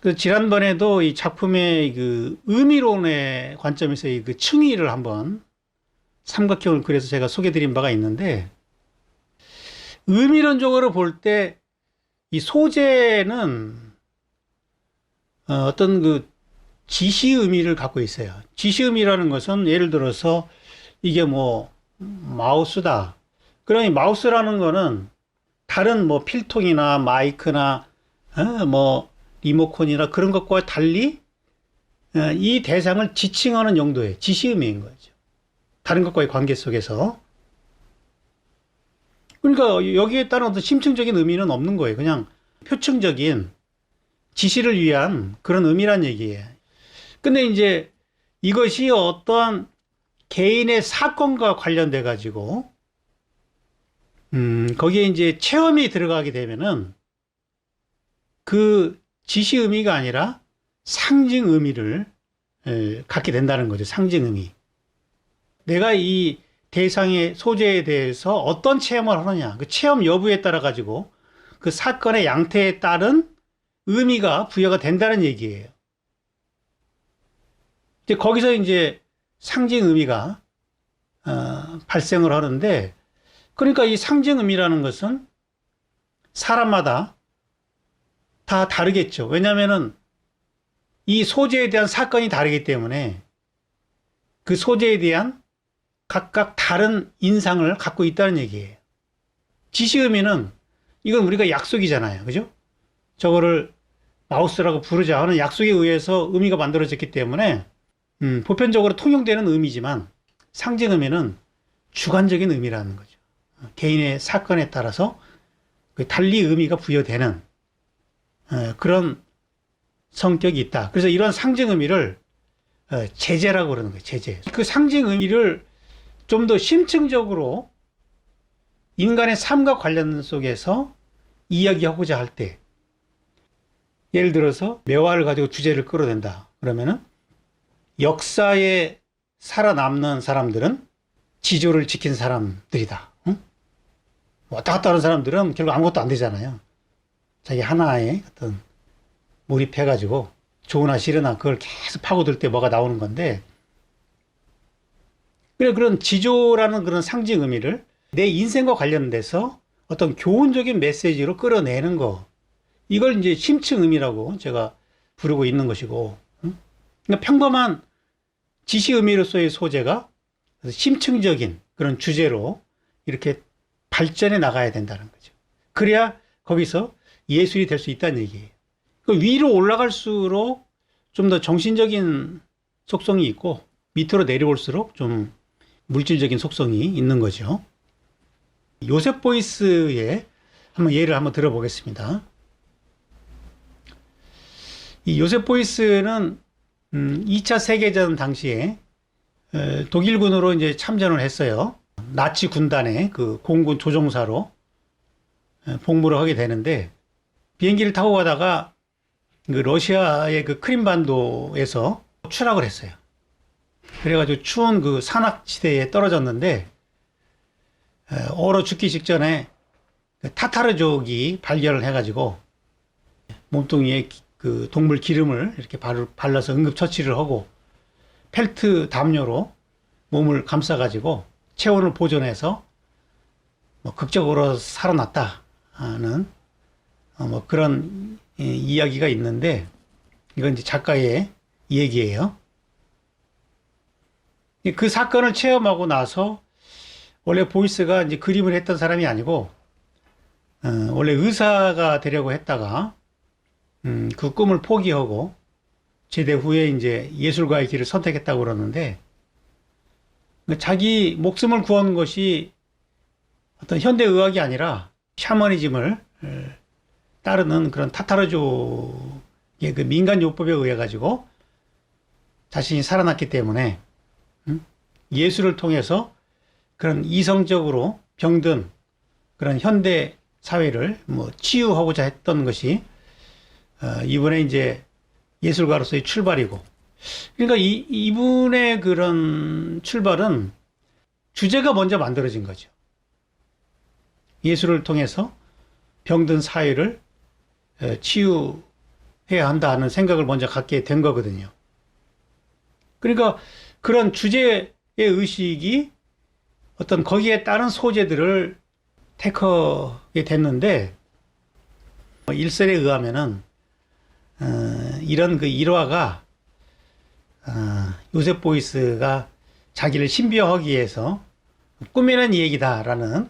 그 지난번에도 이 작품의 그 의미론의 관점에서 이 그 층위를 한번 삼각형을 그려서 제가 소개드린 바가 있는데, 의미론적으로 볼 때 이 소재는 어떤 그 지시 의미를 갖고 있어요. 지시 의미라는 것은 예를 들어서 이게 뭐 마우스다. 그러니 마우스라는 거는 다른 뭐 필통이나 마이크나 뭐 리모컨이나 그런 것과 달리 이 대상을 지칭하는 용도의 지시 의미인 거죠. 다른 것과의 관계 속에서. 그러니까 여기에 따른 어떤 심층적인 의미는 없는 거예요. 그냥 표층적인 지시를 위한 그런 의미란 얘기예요. 근데 이제 이것이 어떠한 개인의 사건과 관련돼 가지고 거기에 이제 체험이 들어가게 되면은 그 지시 의미가 아니라 상징 의미를 갖게 된다는 거죠. 상징 의미. 내가 이 대상의 소재에 대해서 어떤 체험을 하느냐, 그 체험 여부에 따라 가지고 그 사건의 양태에 따른 의미가 부여가 된다는 얘기예요. 이제 거기서 이제 상징 의미가 발생을 하는데, 그러니까 이 상징 의미라는 것은 사람마다 다 다르겠죠. 왜냐하면은 이 소재에 대한 사건이 다르기 때문에 그 소재에 대한 각각 다른 인상을 갖고 있다는 얘기예요. 지시 의미는 이건 우리가 약속이잖아요. 그죠? 저거를 마우스라고 부르자 하는 약속에 의해서 의미가 만들어졌기 때문에 보편적으로 통용되는 의미지만, 상징 의미는 주관적인 의미라는 거죠. 개인의 사건에 따라서 달리 의미가 부여되는 그런 성격이 있다. 그래서 이런 상징 의미를 제재라고 그러는 거예요. 제재. 그 상징 의미를 좀 더 심층적으로 인간의 삶과 관련 속에서 이야기하고자 할 때, 예를 들어서 매화를 가지고 주제를 끌어낸다. 그러면은 역사에 살아남는 사람들은 지조를 지킨 사람들이다. 응? 왔다 갔다 하는 사람들은 결국 아무것도 안 되잖아요. 자기 하나에 어떤 몰입해가지고 좋으나 싫으나 그걸 계속 파고들 때 뭐가 나오는 건데, 그래, 그런 지조라는 그런 상징 의미를 내 인생과 관련돼서 어떤 교훈적인 메시지로 끌어내는 거, 이걸 이제 심층 의미라고 제가 부르고 있는 것이고, 응? 그러니까 평범한 지시 의미로서의 소재가 심층적인 그런 주제로 이렇게 발전해 나가야 된다는 거죠. 그래야 거기서 예술이 될 수 있다는 얘기예요. 그 위로 올라갈수록 좀 더 정신적인 속성이 있고, 밑으로 내려올수록 좀 물질적인 속성이 있는 거죠. 요셉 보이스의 예를 한번 들어보겠습니다. 이 요셉 보이스는 2차 세계전 당시에 독일군으로 이제 참전을 했어요. 나치 군단의 그 공군 조종사로 복무를 하게 되는데, 비행기를 타고 가다가 그 러시아의 그 크림반도에서 추락을 했어요. 그래가지고 추운 그 산악지대에 떨어졌는데, 얼어 죽기 직전에 타타르족이 발견을 해가지고 몸뚱이에 그 동물 기름을 이렇게 발라서 응급처치를 하고 펠트 담요로 몸을 감싸가지고 체온을 보존해서 뭐 극적으로 살아났다 하는 뭐 그런 이야기가 있는데, 이건 이제 작가의 얘기예요. 그 사건을 체험하고 나서 원래 보이스가 이제 그림을 했던 사람이 아니고 원래 의사가 되려고 했다가 그 꿈을 포기하고 제대 후에 이제 예술가의 길을 선택했다고 그러는데, 자기 목숨을 구한 것이 어떤 현대 의학이 아니라 샤머니즘을 따르는 그런 타타르족의 그 민간 요법에 의해 가지고 자신이 살아났기 때문에 예술을 통해서 그런 이성적으로 병든 그런 현대 사회를 뭐 치유하고자 했던 것이 이번에 이제 예술가로서의 출발이고, 그러니까 이분의 그런 출발은 주제가 먼저 만들어진 거죠. 예술을 통해서 병든 사회를 치유해 해야 한다는 생각을 먼저 갖게 된 거거든요. 그러니까 그런 주제의 의식이 어떤 거기에 따른 소재들을 택하게 됐는데, 일설에 의하면은 이런 그 일화가 요셉 보이스가 자기를 신비화하기 위해서 꾸며낸 얘기다라는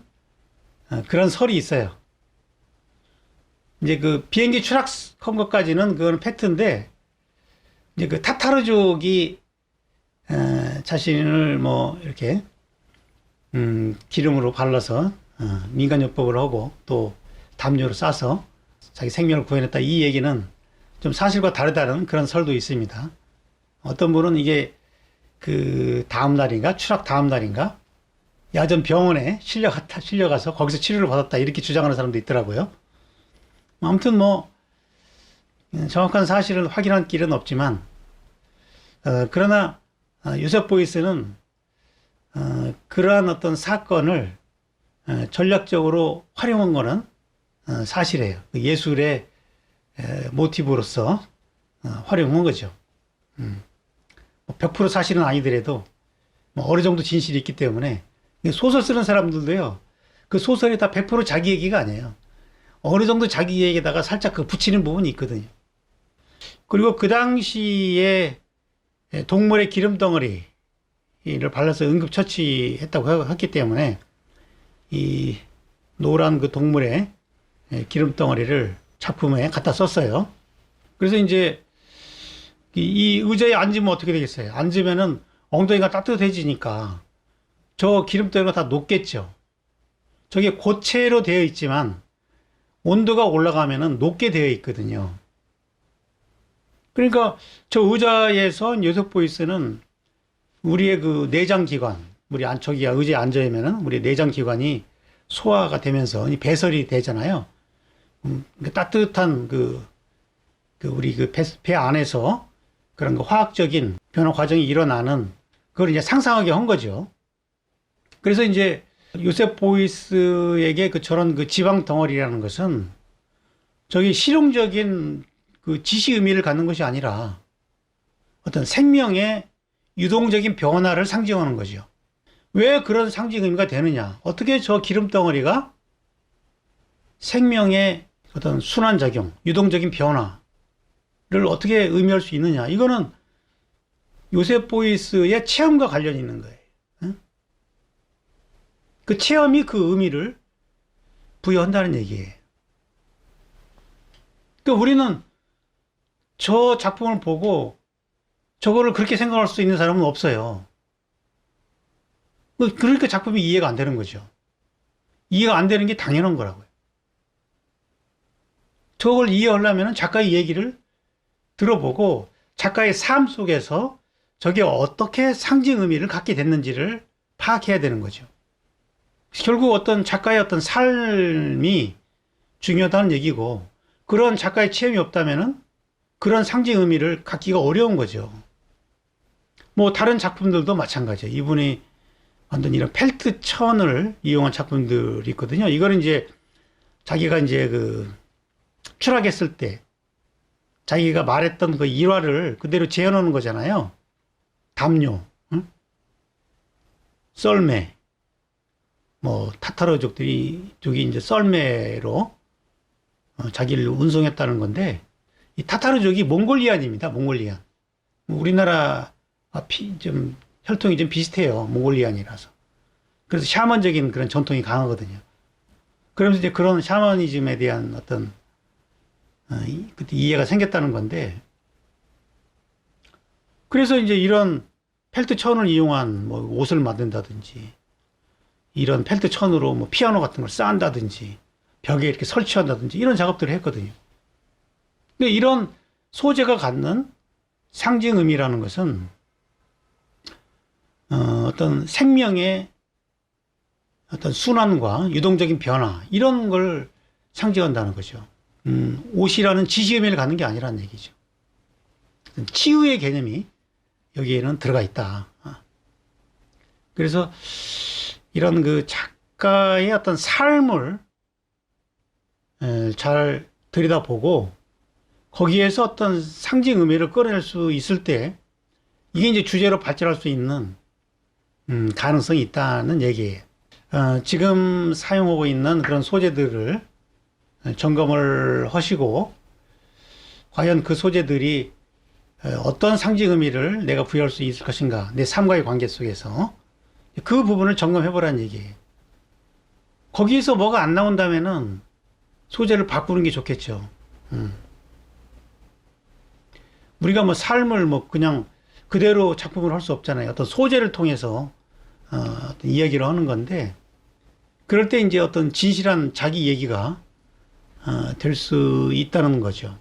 그런 설이 있어요. 이제 그 비행기 추락한 것까지는 그건 팩트인데, 이제 그 타타르족이 자신을 뭐 이렇게 기름으로 발라서 민간요법을 하고 또 담요를 싸서 자기 생명을 구해냈다, 이 얘기는 좀 사실과 다르다는 그런 설도 있습니다. 어떤 분은 이게 그 다음 날인가, 추락 다음 날인가, 야전 병원에 실려가서 거기서 치료를 받았다, 이렇게 주장하는 사람도 있더라고요. 아무튼 뭐 정확한 사실을 확인할 길은 없지만, 그러나 요셉 보이스는 그러한 어떤 사건을 전략적으로 활용한 거는 사실이에요. 예술의 모티브로서 활용한 거죠. 100% 사실은 아니더라도 뭐 어느 정도 진실이 있기 때문에, 소설 쓰는 사람들도요, 그 소설이 다 100% 자기 얘기가 아니에요. 어느 정도 자기 얘기에다가 살짝 그 붙이는 부분이 있거든요. 그리고 그 당시에 동물의 기름 덩어리를 발라서 응급처치했다고 했기 때문에 이 노란 그 동물의 기름 덩어리를 작품에 갖다 썼어요. 그래서 이제 이 의자에 앉으면 어떻게 되겠어요? 앉으면은 엉덩이가 따뜻해지니까 저 기름덩이가 다 녹겠죠. 저게 고체로 되어 있지만 온도가 올라가면은 녹게 되어 있거든요. 그러니까 저 의자에서 요셉 보이스는 우리의 그 내장기관, 우리 저기가 의자에 앉으면은 우리 내장기관이 소화가 되면서 배설이 되잖아요. 따뜻한 우리 배 안에서 그런 그 화학적인 변화 과정이 일어나는 그걸 이제 상상하게 한 거죠. 그래서 이제 요셉 보이스에게 저런 그 지방 덩어리라는 것은 저기 실용적인 그 지시 의미를 갖는 것이 아니라 어떤 생명의 유동적인 변화를 상징하는 거죠. 왜 그런 상징 의미가 되느냐? 어떻게 저 기름 덩어리가 생명의 어떤 순환작용, 유동적인 변화를 어떻게 의미할 수 있느냐? 이거는 요셉 보이스의 체험과 관련이 있는 거예요. 그 체험이 그 의미를 부여한다는 얘기예요. 그러니까 우리는 저 작품을 보고 저거를 그렇게 생각할 수 있는 사람은 없어요. 그러니까 작품이 이해가 안 되는 거죠. 이해가 안 되는 게 당연한 거라고요. 저걸 이해하려면 작가의 얘기를 들어보고 작가의 삶 속에서 저게 어떻게 상징 의미를 갖게 됐는지를 파악해야 되는 거죠. 결국 어떤 작가의 어떤 삶이 중요하다는 얘기고, 그런 작가의 체험이 없다면은 그런 상징 의미를 갖기가 어려운 거죠. 뭐 다른 작품들도 마찬가지예요. 이분이 만든 이런 펠트 천을 이용한 작품들이 있거든요. 이거는 이제 자기가 이제 추락했을 때 자기가 말했던 그 일화를 그대로 재현하는 거잖아요. 담요, 응? 썰매, 뭐 타타르족이 이제 썰매로 자기를 운송했다는 건데, 이 타타르족이 몽골리안입니다. 몽골리안. 우리나라 좀 혈통이 좀 비슷해요. 몽골리안이라서. 그래서 샤먼적인 그런 전통이 강하거든요. 그러면서 이제 그런 샤머니즘에 대한 어떤 그때 이해가 생겼다는 건데, 그래서 이제 이런 펠트 천을 이용한 뭐 옷을 만든다든지, 이런 펠트 천으로 뭐 피아노 같은 걸 쌓는다든지, 벽에 이렇게 설치한다든지, 이런 작업들을 했거든요. 근데 이런 소재가 갖는 상징 의미라는 것은 어떤 생명의 어떤 순환과 유동적인 변화, 이런 걸 상징한다는 거죠. 옷이라는 지시 의미를 갖는 게 아니라는 얘기죠. 치유의 개념이 여기에는 들어가 있다. 그래서 이런 그 작가의 어떤 삶을 잘 들여다보고 거기에서 어떤 상징 의미를 끌어낼 수 있을 때 이게 이제 주제로 발전할 수 있는 가능성이 있다는 얘기예요. 지금 사용하고 있는 그런 소재들을 점검을 하시고 과연 그 소재들이 어떤 상징 의미를 내가 부여할 수 있을 것인가, 내 삶과의 관계 속에서 그 부분을 점검해 보라는 얘기예요. 거기에서 뭐가 안 나온다면은 소재를 바꾸는 게 좋겠죠. 우리가 뭐 삶을 뭐 그냥 그대로 작품을 할 수 없잖아요. 어떤 소재를 통해서 어떤 이야기를 하는 건데, 그럴 때 이제 어떤 진실한 자기 얘기가 될 수 있다는 거죠.